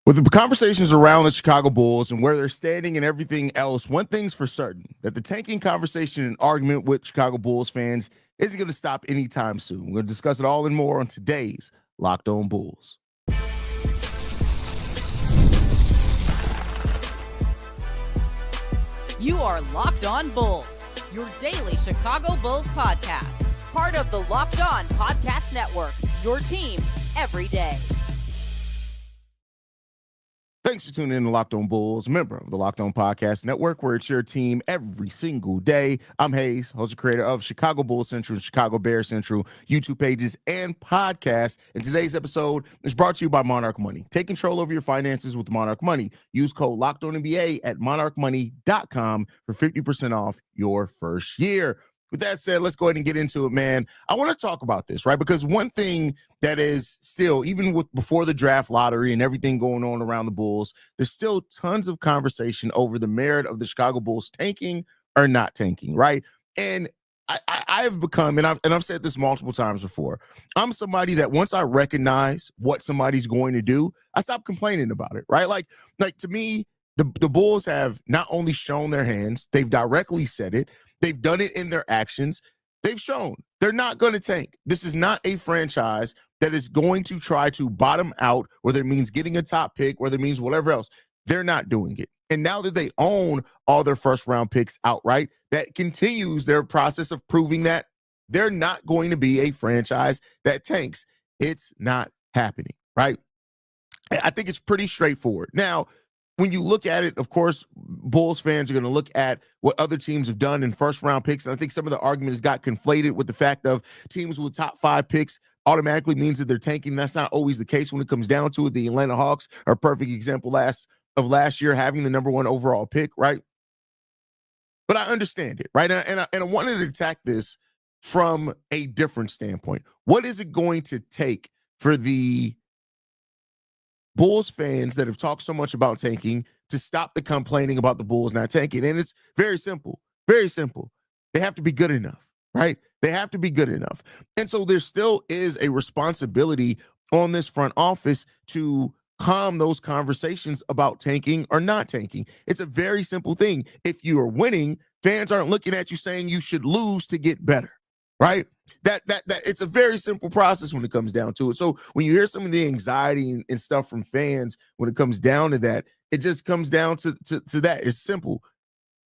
With the conversations around the Chicago Bulls and where they're standing and everything else, one thing's for certain, that the tanking conversation and argument with Chicago Bulls fans isn't going to stop anytime soon. We're going to discuss it all and more on today's Locked On Bulls. You are Locked On Bulls, your daily Chicago Bulls podcast. Part of the Locked On Podcast Network, your team every day. Thanks for tuning in to Locked On Bulls, member of the Locked On Podcast Network, where it's your team every single day. I'm Hayes, host and creator of Chicago Bulls Central and Chicago Bear Central YouTube pages and podcasts. And today's episode is brought to you by Monarch Money. Take control over your finances with Monarch Money. Use code LOCKEDONNBA at monarchmoney.com for 50% off your first year. With that said, let's go ahead and get into it, man. I want to talk about this, right? Because one thing that is still, even with before the draft lottery and everything going on around the Bulls, there's still tons of conversation over the merit of the Chicago Bulls tanking or not tanking, right? And I have become, and I've said this multiple times before, I'm somebody that once I recognize what somebody's going to do, I stop complaining about it, right? Like to me, the Bulls have not only shown their hands, they've directly said it. They've done it in their actions. They've shown they're not going to tank. This is not a franchise that is going to try to bottom out, whether it means getting a top pick, whether it means whatever else. They're not doing it. And now that they own all their first round picks outright, that continues their process of proving that they're not going to be a franchise that tanks. It's not happening, right? I think it's pretty straightforward. Now, when you look at it, of course, Bulls fans are going to look at what other teams have done in first-round picks, and I think some of the arguments got conflated with the fact of teams with top 5 picks automatically means that they're tanking. That's not always the case when it comes down to it. The Atlanta Hawks are a perfect example of last year having the number 1 overall pick, right? But I understand it, right? And I wanted to attack this from a different standpoint. What is it going to take for the Bulls fans that have talked so much about tanking to stop the complaining about the Bulls not tanking? And it's very simple, very simple. They have to be good enough, right? They have to be good enough. And so there still is a responsibility on this front office to calm those conversations about tanking or not tanking. It's a very simple thing. If you are winning, fans aren't looking at you saying you should lose to get better, right? That it's a very simple process when it comes down to it. So when you hear some of the anxiety and stuff from fans, when it comes down to that, it just comes down to that. It's simple.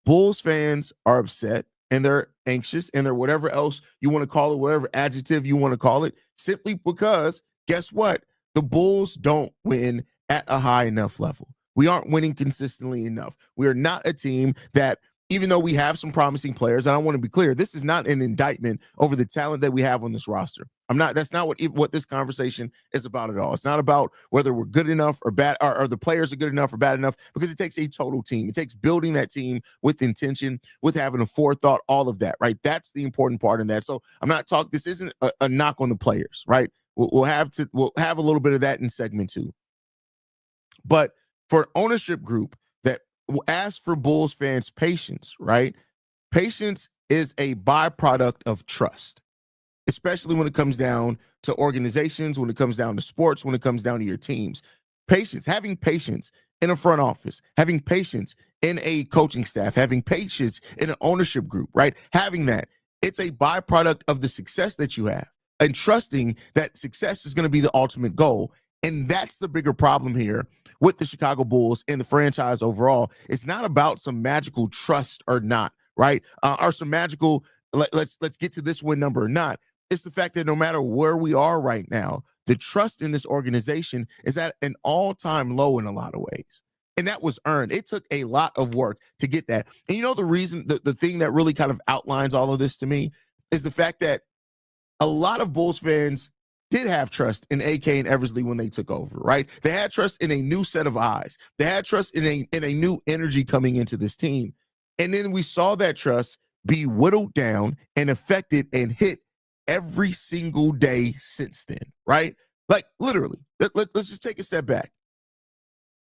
Bulls fans are upset and they're anxious and they're whatever else you want to call it, whatever adjective you want to call it, simply because guess what? The Bulls don't win at a high enough level. We aren't winning consistently enough. We are not a team that, even though we have some promising players, and I want to be clear, this is not an indictment over the talent that we have on this roster. That's not what this conversation is about at all. It's not about whether we're good enough or bad, or the players are good enough or bad enough, because it takes a total team. It takes building that team with intention, with having a forethought, all of that, right? That's the important part in that. So I'm not talking, this isn't a knock on the players, right? We'll have a little bit of that in segment 2. But for an ownership group that ask for Bulls fans patience, right? Patience is a byproduct of trust, especially when it comes down to organizations, when it comes down to sports, when it comes down to your teams. Patience, having patience in a front office, having patience in a coaching staff, having patience in an ownership group, right? Having that, it's a byproduct of the success that you have, and trusting that success is going to be the ultimate goal. And that's the bigger problem here with the Chicago Bulls and the franchise overall. It's not about some magical trust or not, right? Or some magical, let's get to this win number or not. It's the fact that no matter where we are right now, the trust in this organization is at an all-time low in a lot of ways. And that was earned. It took a lot of work to get that. And you know the reason, the thing that really kind of outlines all of this to me is the fact that a lot of Bulls fans did have trust in AK and Eversley when they took over, right? They had trust in a new set of eyes. They had trust in a new energy coming into this team. And then we saw that trust be whittled down and affected and hit every single day since then, right? Like literally, let's just take a step back.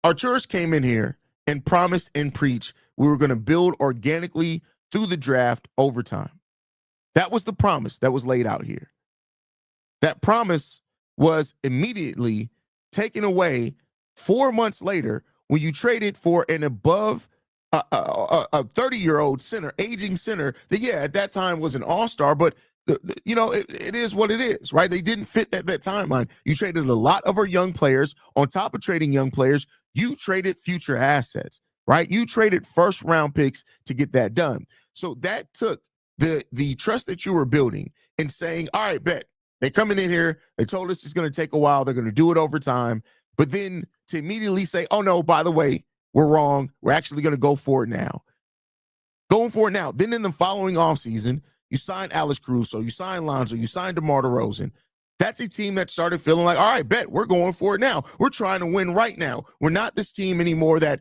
Arturas came in here and promised and preached we were going to build organically through the draft over time. That was the promise that was laid out here. That promise was immediately taken away 4 months later, when you traded for an above a 30-year-old center, aging center that, yeah, at that time was an all-star, but it is what it is, right? They didn't fit that timeline. You traded a lot of our young players. On top of trading young players, you traded future assets, right? You traded first-round picks to get that done. So that took the trust that you were building and saying, all right, bet. They're coming in here. They told us it's going to take a while. They're going to do it over time. But then to immediately say, oh, no, by the way, we're wrong. We're actually going to go for it now. Going for it now. Then in the following offseason, you signed Alex Caruso, you signed Lonzo, you signed DeMar DeRozan. That's a team that started feeling like, all right, bet, we're going for it now. We're trying to win right now. We're not this team anymore that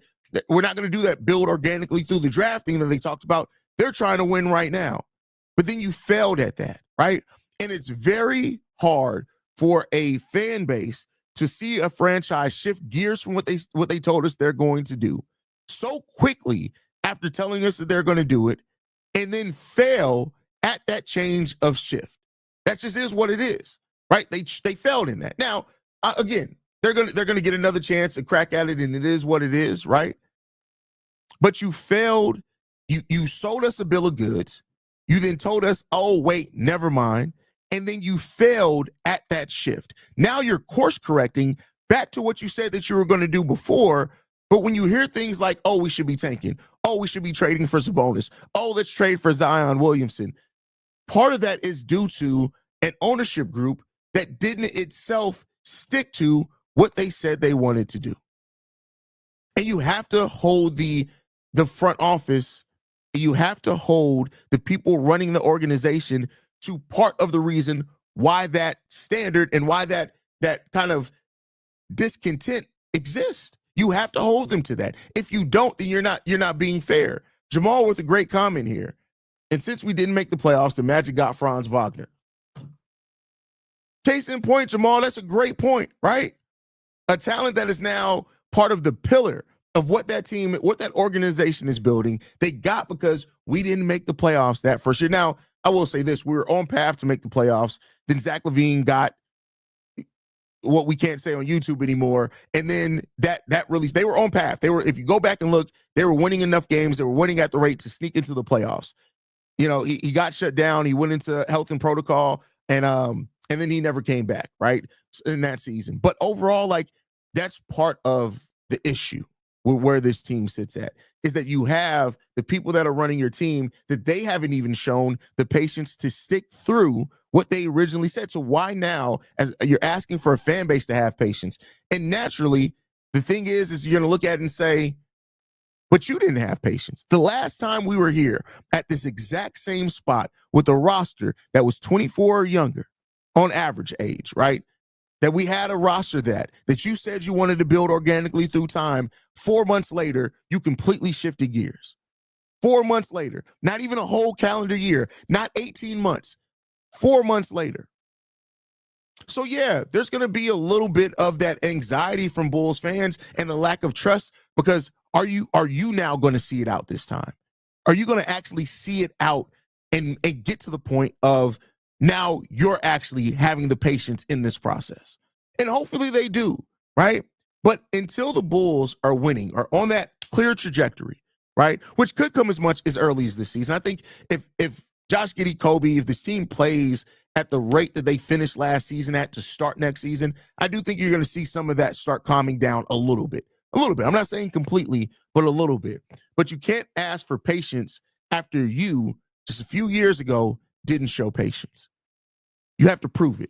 we're not going to do that build organically through the drafting that they talked about. They're trying to win right now. But then you failed at that, right? And it's very hard for a fan base to see a franchise shift gears from what they told us they're going to do so quickly after telling us that they're going to do it, and then fail at that change of shift. That just is what it is, right? They failed in that. Now, again, they're gonna get another chance to crack at it, and it is what it is, right? But you failed. You sold us a bill of goods. You then told us, oh wait, never mind. And then you failed at that shift. Now you're course correcting back to what you said that you were going to do before. But when you hear things like, oh, we should be tanking. Oh, we should be trading for Sabonis. Oh, let's trade for Zion Williamson. Part of that is due to an ownership group that didn't itself stick to what they said they wanted to do. And you have to hold the front office. You have to hold the people running the organization to part of the reason why that standard and why that kind of discontent exists. You have to hold them to that. If you don't, then you're not being fair. Jamal with a great comment here. And since we didn't make the playoffs, the Magic got Franz Wagner. Case in point, Jamal, that's a great point, right? A talent that is now part of the pillar of what that team, what that organization is building, they got because we didn't make the playoffs that first year. Now, I will say this, we were on path to make the playoffs. Then Zach LaVine got what we can't say on YouTube anymore. And then that release, they were on path. They were, if you go back and look, they were winning enough games. They were winning at the rate to sneak into the playoffs. You know, he got shut down. He went into health and protocol, and then he never came back, right, in that season. But overall, like, that's part of the issue with where this team sits at, is that you have the people that are running your team that they haven't even shown the patience to stick through what they originally said. So why now, as you're asking for a fan base to have patience? And naturally, the thing is you're going to look at it and say, but you didn't have patience. The last time we were here at this exact same spot with a roster that was 24 or younger on average age, right? That we had a roster that you said you wanted to build organically through time. 4 months later, you completely shifted gears. 4 months later, not even a whole calendar year, not 18 months, 4 months later. So yeah, there's going to be a little bit of that anxiety from Bulls fans and the lack of trust, because are you now going to see it out this time? Are you going to actually see it out and get to the point of now you're actually having the patience in this process? And hopefully they do, right? But until the Bulls are winning or on that clear trajectory, right, which could come as much as early as this season. I think if Josh Giddey, Coby, if this team plays at the rate that they finished last season at to start next season, I do think you're going to see some of that start calming down a little bit. A little bit. I'm not saying completely, but a little bit. But you can't ask for patience after you, just a few years ago, didn't show patience. You have to prove it,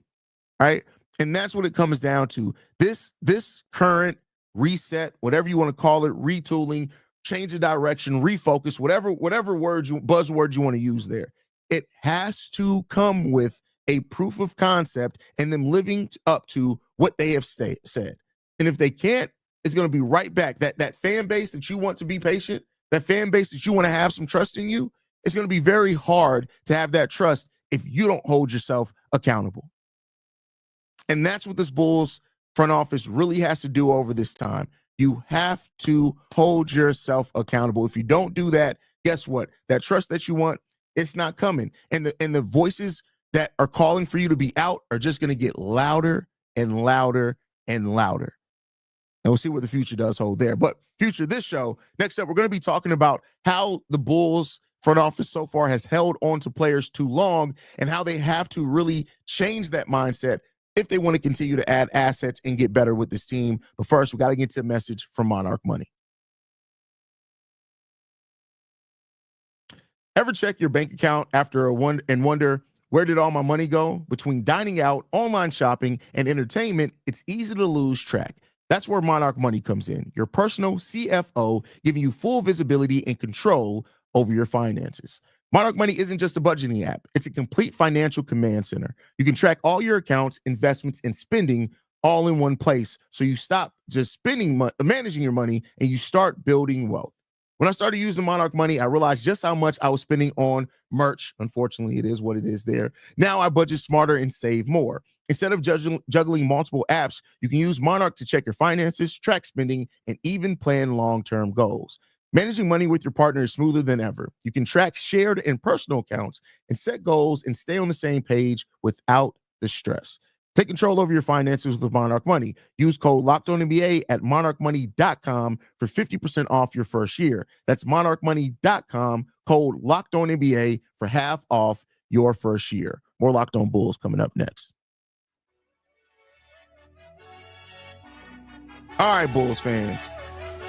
right? And that's what it comes down to. This current reset, whatever you want to call it, retooling, change of direction, refocus, whatever buzzwords you want to use there. It has to come with a proof of concept and them living up to what they have said. And if they can't, it's going to be right back. That fan base that you want to be patient, that fan base that you want to have some trust in you, it's going to be very hard to have that trust if you don't hold yourself accountable. And that's what this Bulls front office really has to do over this time. You have to hold yourself accountable. If you don't do that, guess what? That trust that you want, it's not coming. And the voices that are calling for you to be out are just going to get louder and louder and louder. And we'll see what the future does hold there. But future this show, next up, we're going to be talking about how the Bulls front office so far has held on to players too long and how they have to really change that mindset if they want to continue to add assets and get better with this team. But first, we got to get to a message from Monarch Money. Ever check your bank account after and wonder, where did all my money go? Between dining out, online shopping, and entertainment, it's easy to lose track. That's where Monarch Money comes in, your personal CFO, giving you full visibility and control over your finances. Monarch Money isn't just a budgeting app. It's a complete financial command center. You can track all your accounts, investments, and spending all in one place, so you stop just managing your money, and you start building wealth. When I started using Monarch Money, I realized just how much I was spending on merch. Unfortunately, it is what it is there. Now I budget smarter and save more. Instead of juggling multiple apps, you can use Monarch to check your finances, track spending, and even plan long-term goals. Managing money with your partner is smoother than ever. You can track shared and personal accounts and set goals and stay on the same page without the stress. Take control over your finances with Monarch Money. Use code LOCKEDONNBA at monarchmoney.com for 50% off your first year. That's monarchmoney.com, code LOCKEDONNBA for half off your first year. More Locked On Bulls coming up next. All right, Bulls fans.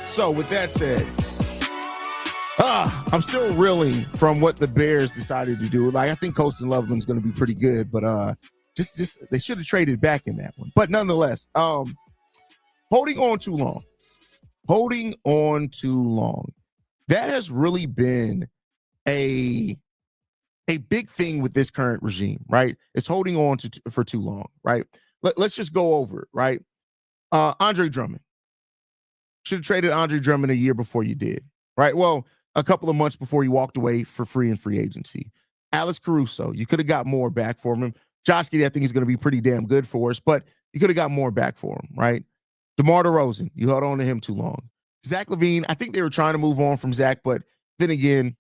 So with that said, I'm still reeling from what the Bears decided to do. Like, I think Colston Loveland's going to be pretty good, but just they should have traded back in that one. But nonetheless, holding on too long. That has really been a big thing with this current regime, right? It's holding on for too long, right? Let's just go over it, right? Andre Drummond. Should have traded Andre Drummond a year before you did, right? Well, a couple of months before you walked away for free in free agency. Alex Caruso, you could have got more back for him. Josh Giddey, I think he's going to be pretty damn good for us, but you could have got more back for him, right? DeMar DeRozan, you held on to him too long. Zach LaVine, I think they were trying to move on from Zach, but then again,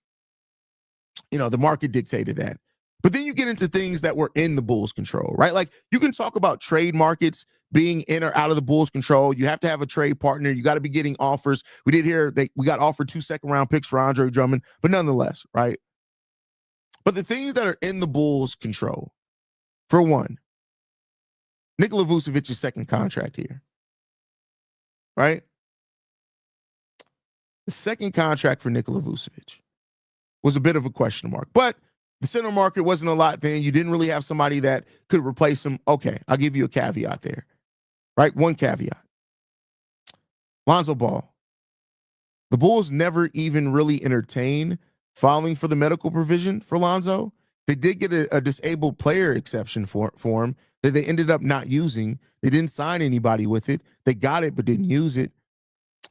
the market dictated that. But then you get into things that were in the Bulls' control, right? Like, you can talk about trade markets being in or out of the Bulls' control. You have to have a trade partner. You got to be getting offers. We did hear we got offered 2 second-round picks for Andre Drummond, but nonetheless, right? But the things that are in the Bulls' control, for one, Nikola Vucevic's second contract here, right? The second contract for Nikola Vucevic was a bit of a question mark, but the center market wasn't a lot then. You didn't really have somebody that could replace him. Okay, I'll give you a caveat there, right? One caveat. Lonzo Ball. The Bulls never even really entertained filing for the medical provision for Lonzo. They did get a disabled player exception for him that they ended up not using. They didn't sign anybody with it. They got it but didn't use it.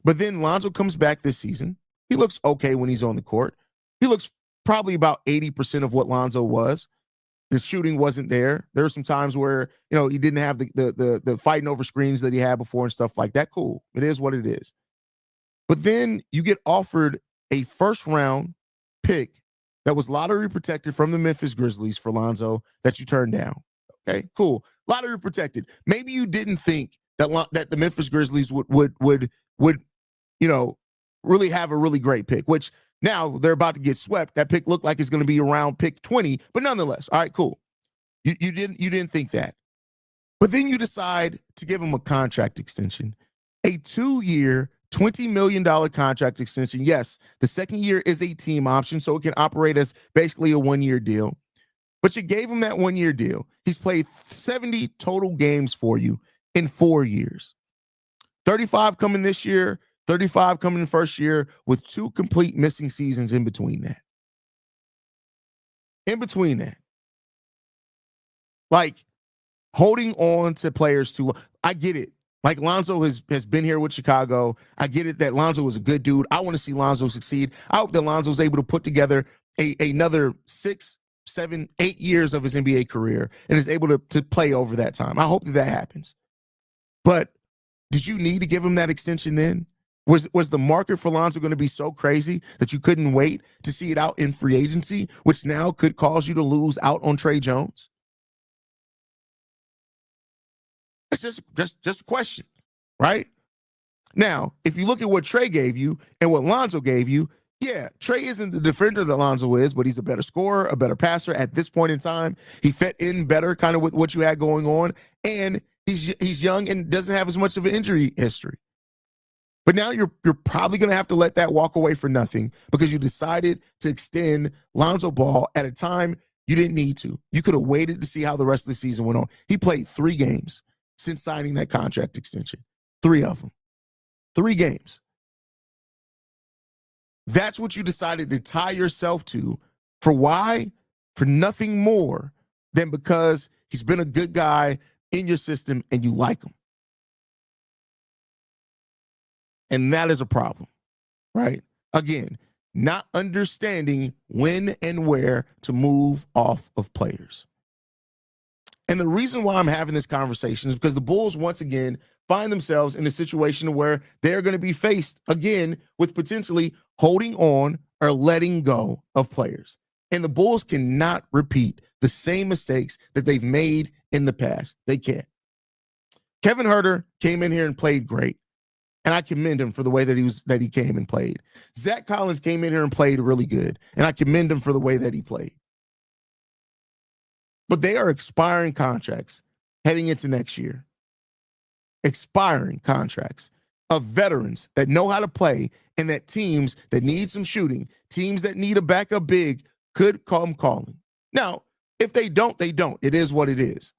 But then Lonzo comes back this season. He looks okay when he's on the court. He looks probably about 80% of what Lonzo was. The shooting wasn't there. There were some times where, he didn't have the fighting over screens that he had before and stuff like that. Cool. It is what it is. But then you get offered a first-round pick that was lottery protected from the Memphis Grizzlies for Lonzo that you turned down. Okay, cool. Lottery protected. Maybe you didn't think that the Memphis Grizzlies would really have a really great pick, which now they're about to get swept. That pick looked like it's going to be around pick 20, but nonetheless, all right, cool. You didn't think that. But then you decide to give him a contract extension, a 2-year, $20 million contract extension. Yes, the second year is a team option, so it can operate as basically a 1-year deal. But you gave him that 1-year deal. He's played 70 total games for you in 4 years. 35 coming this year, 35 coming in the first year, with 2 complete missing seasons in between that. Like, holding on to players too long. I get it. Like, Lonzo has been here with Chicago. I get it that Lonzo is a good dude. I want to see Lonzo succeed. I hope that Lonzo's able to put together another 6, 7, 8 years of his NBA career and is able to play over that time. I hope that happens. But did you need to give him that extension then? Was the market for Lonzo going to be so crazy that you couldn't wait to see it out in free agency, which now could cause you to lose out on Trey Jones? It's just a question, right? Now, if you look at what Trey gave you and what Lonzo gave you, yeah, Trey isn't the defender that Lonzo is, but he's a better scorer, a better passer at this point in time. He fit in better kind of with what you had going on, and he's young and doesn't have as much of an injury history. But now you're probably going to have to let that walk away for nothing because you decided to extend Lonzo Ball at a time you didn't need to. You could have waited to see how the rest of the season went on. He played 3 games since signing that contract extension. 3 of them. 3 games. That's what you decided to tie yourself to. For why? For nothing more than because he's been a good guy in your system and you like him. And that is a problem, right? Again, not understanding when and where to move off of players. And the reason why I'm having this conversation is because the Bulls, once again, find themselves in a situation where they're going to be faced, again, with potentially holding on or letting go of players. And the Bulls cannot repeat the same mistakes that they've made in the past. They can't. Kevin Huerter came in here and played great. And I commend him for the way that he came and played. Zach Collins came in here and played really good. And I commend him for the way that he played. But they are expiring contracts heading into next year. Expiring contracts of veterans that know how to play and that teams that need some shooting, teams that need a backup big could come calling. Now, if they don't, they don't. It is what it is.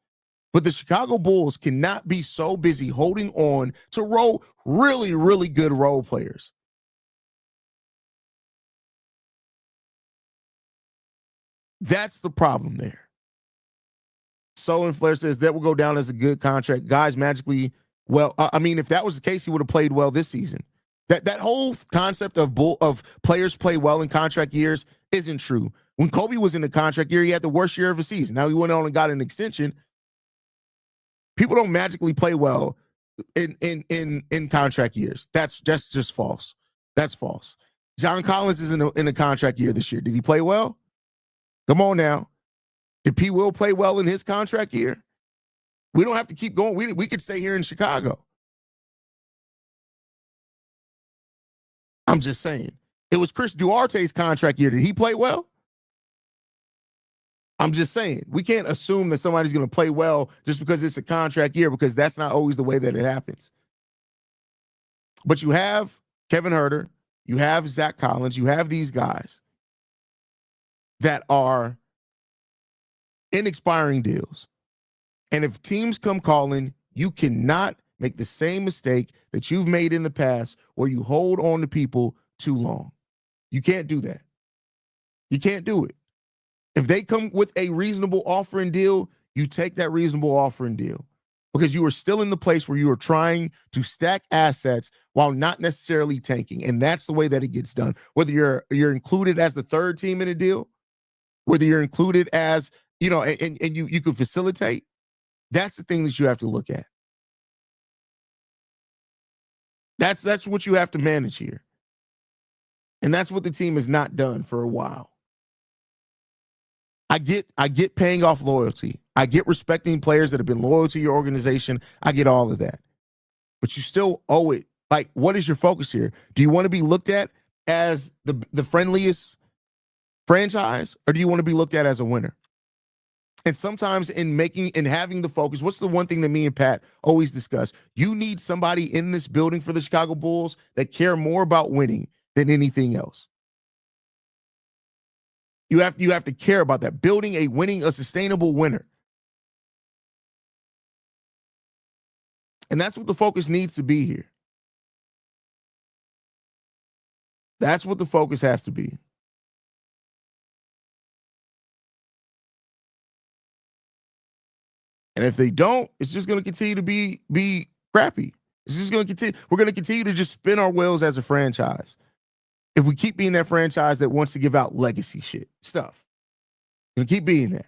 But the Chicago Bulls cannot be so busy holding on to really, really good role players. That's the problem there. Solon Flair says that will go down as a good contract. Guys magically, well, I mean, if that was the case, he would have played well this season. That whole concept of players play well in contract years isn't true. When Coby was in the contract year, he had the worst year of the season. Now he went on and got an extension. People don't magically play well in contract years. That's just false. That's false. John Collins is in a contract year this year. Did he play well? Come on now. Did P. Will play well in his contract year? We don't have to keep going. We could stay here in Chicago. I'm just saying. It was Chris Duarte's contract year. Did he play well? I'm just saying. We can't assume that somebody's going to play well just because it's a contract year, because that's not always the way that it happens. But you have Kevin Huerter, you have Zach Collins, you have these guys that are in expiring deals. And if teams come calling, you cannot make the same mistake that you've made in the past where you hold on to people too long. You can't do that. You can't do it. If they come with a reasonable offer and deal, you take that reasonable offer and deal, because you are still in the place where you are trying to stack assets while not necessarily tanking. And that's the way that it gets done. Whether you're included as the third team in a deal, whether you're included as, and you can facilitate, that's the thing that you have to look at. That's what you have to manage here. And that's what the team has not done for a while. I get paying off loyalty. I get respecting players that have been loyal to your organization. I get all of that. But you still owe it. Like, what is your focus here? Do you want to be looked at as the friendliest franchise, or do you want to be looked at as a winner? And sometimes in having the focus, what's the one thing that me and Pat always discuss? You need somebody in this building for the Chicago Bulls that care more about winning than anything else. You have to care about that. Building a sustainable winner. And that's what the focus needs to be here. That's what the focus has to be. And if they don't, it's just going to continue to be crappy. It's just going to continue. We're going to continue to just spin our wheels as a franchise. If we keep being that franchise that wants to give out legacy stuff, we're going to keep being that.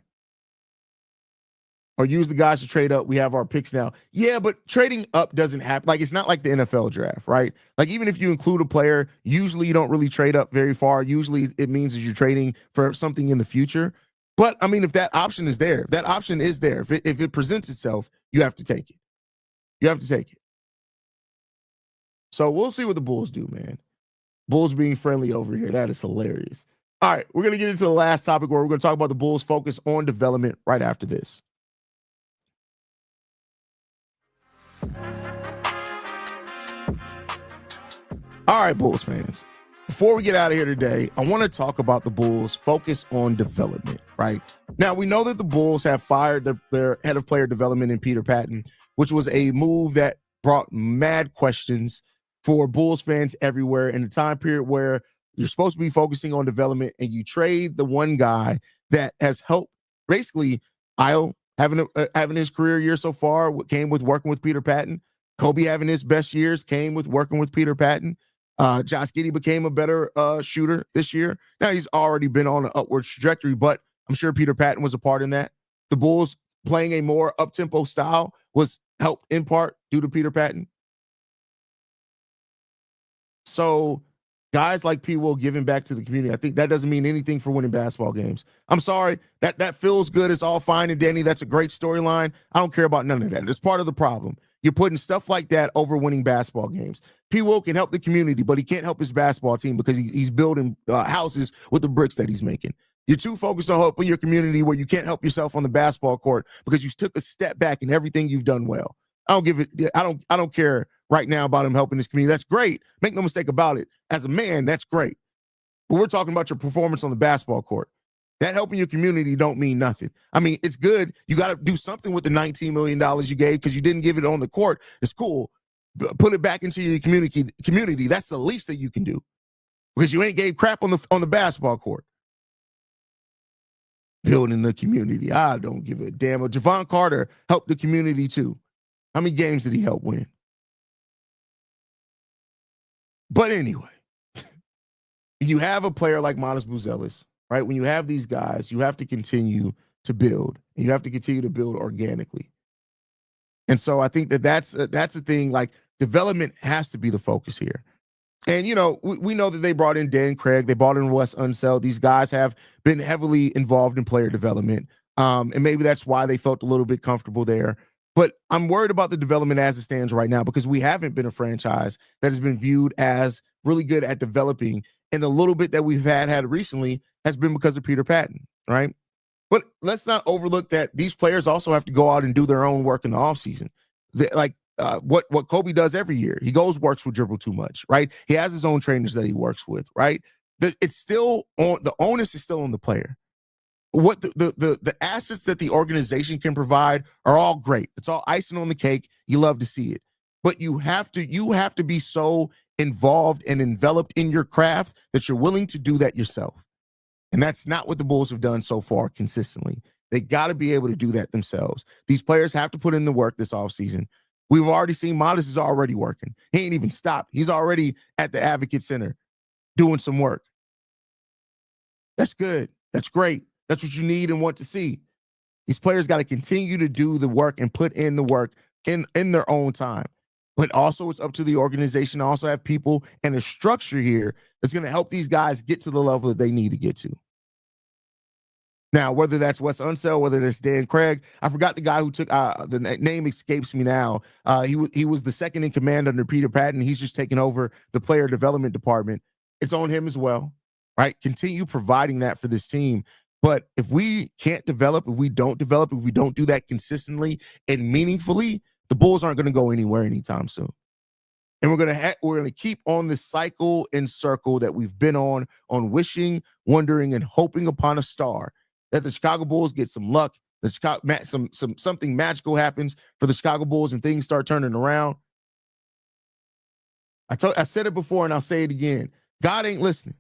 Or use the guys to trade up. We have our picks now. Yeah, but trading up doesn't happen. Like, it's not like the NFL draft, right? Like, even if you include a player, usually you don't really trade up very far. Usually it means that you're trading for something in the future. But, I mean, if that option is there, if it presents itself, you have to take it. You have to take it. So we'll see what the Bulls do, man. Bulls being friendly over here. That is hilarious. All right, we're going to get into the last topic where we're going to talk about the Bulls' focus on development right after this. All right, Bulls fans. Before we get out of here today, I want to talk about the Bulls' focus on development, right? Now, we know that the Bulls have fired their head of player development in Peter Patton, which was a move that brought mad questions for Bulls fans everywhere in a time period where you're supposed to be focusing on development and you trade the one guy that has helped basically Io having his career year so far came with working with Peter Patton. Coby having his best years came with working with Peter Patton. Josh Giddey became a better shooter this year. Now he's already been on an upward trajectory, but I'm sure Peter Patton was a part in that. The Bulls playing a more up-tempo style was helped in part due to Peter Patton. So guys like P. Will giving back to the community, I think that doesn't mean anything for winning basketball games. I'm sorry, that feels good. It's all fine and dandy. That's a great storyline. I don't care about none of that. It's part of the problem. You're putting stuff like that over winning basketball games. P. Will can help the community, but he can't help his basketball team because he's building houses with the bricks that he's making. You're too focused on helping your community where you can't help yourself on the basketball court because you took a step back in everything you've done well. I don't care right now about him helping his community. That's great. Make no mistake about it. As a man, that's great. But we're talking about your performance on the basketball court. That helping your community don't mean nothing. I mean, it's good. You got to do something with the $19 million you gave because you didn't give it on the court. It's cool. Put it back into your community. That's the least that you can do because you ain't gave crap on the basketball court. Building the community. I don't give a damn. Javon Carter helped the community too. How many games did he help win? But anyway, you have a player like Modest Buzelis, right? When you have these guys, you have to continue to build. And you have to continue to build organically. And so I think that's a thing. Like development has to be the focus here. And, you know, we know that they brought in Dan Craig. They brought in Wes Unseld. These guys have been heavily involved in player development. And maybe that's why they felt a little bit comfortable there. But I'm worried about the development as it stands right now because we haven't been a franchise that has been viewed as really good at developing. And the little bit that we've had recently has been because of Peter Patton, right? But let's not overlook that these players also have to go out and do their own work in the offseason. What Coby does every year. He works with Dribble Too Much, right? He has his own trainers that he works with, right? It's still on, the onus is still on the player. What the assets that the organization can provide are all great. It's all icing on the cake. You love to see it. But you have to be so involved and enveloped in your craft that you're willing to do that yourself. And that's not what the Bulls have done so far consistently. They got to be able to do that themselves. These players have to put in the work this offseason. We've already seen Modest is already working. He ain't even stopped. He's already at the Advocate Center doing some work. That's good. That's great. That's what you need and want to see. These players got to continue to do the work and put in the work in their own time. But also it's up to the organization to also have people and a structure here that's going to help these guys get to the level that they need to get to. Now, whether that's Wes Unseld, whether that's Dan Craig, I forgot the guy who took the name escapes me now. He was the second in command under Peter Patton. He's just taken over the player development department. It's on him as well, right? Continue providing that for this team. But if we can't develop, if we don't do that consistently and meaningfully, the Bulls aren't going to go anywhere anytime soon. And we're going to keep on this cycle and circle that we've been on wishing, wondering, and hoping upon a star that the Chicago Bulls get some luck, something magical happens for the Chicago Bulls and things start turning around. I said it before and I'll say it again. God ain't listening.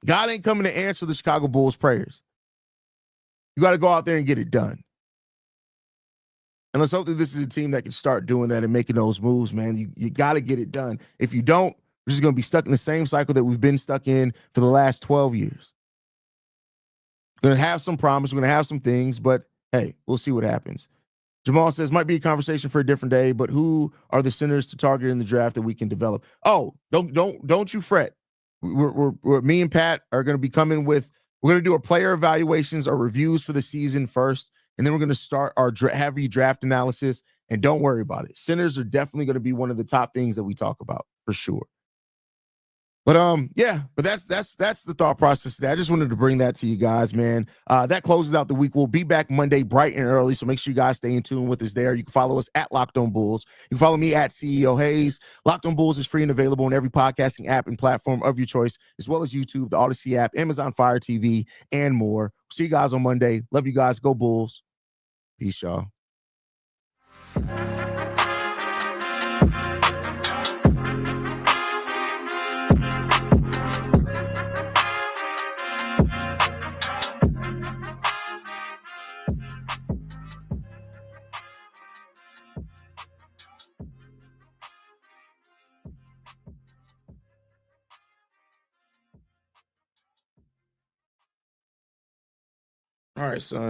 God ain't coming to answer the Chicago Bulls prayers. You got to go out there and get it done. And let's hope that this is a team that can start doing that and making those moves, man. You got to get it done. If you don't, we're just going to be stuck in the same cycle that we've been stuck in for the last 12 years. We're going to have some promise. We're going to have some things, but hey, we'll see what happens. Jamal says, might be a conversation for a different day, but who are the centers to target in the draft that we can develop? Oh, don't you fret. We're me and Pat are going to be coming with, we're going to do our player evaluations or reviews for the season first. And then we're going to start our heavy draft analysis. And don't worry about it. Centers are definitely going to be one of the top things that we talk about for sure. But that's the thought process today. I just wanted to bring that to you guys, man. That closes out the week. We'll be back Monday bright and early, so make sure you guys stay in tune with us there. You can follow us at Locked On Bulls. You can follow me at CEO Hayes. Locked On Bulls is free and available on every podcasting app and platform of your choice, as well as YouTube, the Odyssey app, Amazon Fire TV, and more. See you guys on Monday. Love you guys. Go Bulls. Peace, y'all. All right, son.